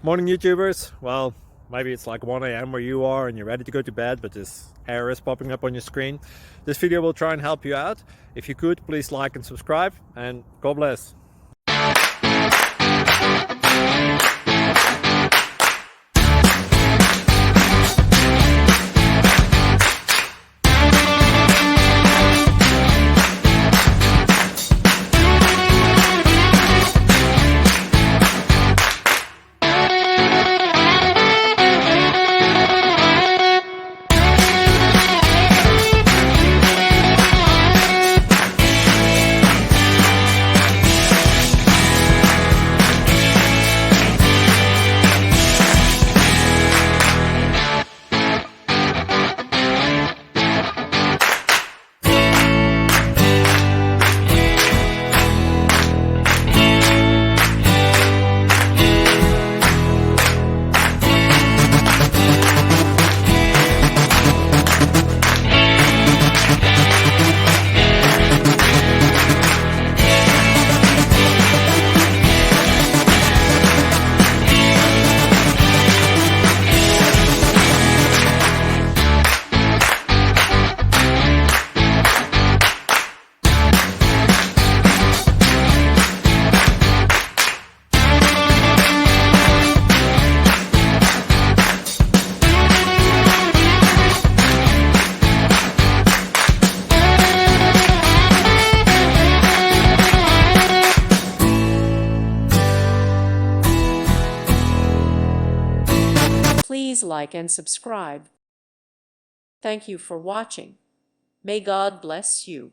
Morning, YouTubers. Well, maybe it's like 1 a.m. where you are and you're ready to go to bed, but this error is popping up on your screen. This video will try and help you out. If you could, please like and subscribe, and God bless. Please like and subscribe. Thank you for watching. May God bless you.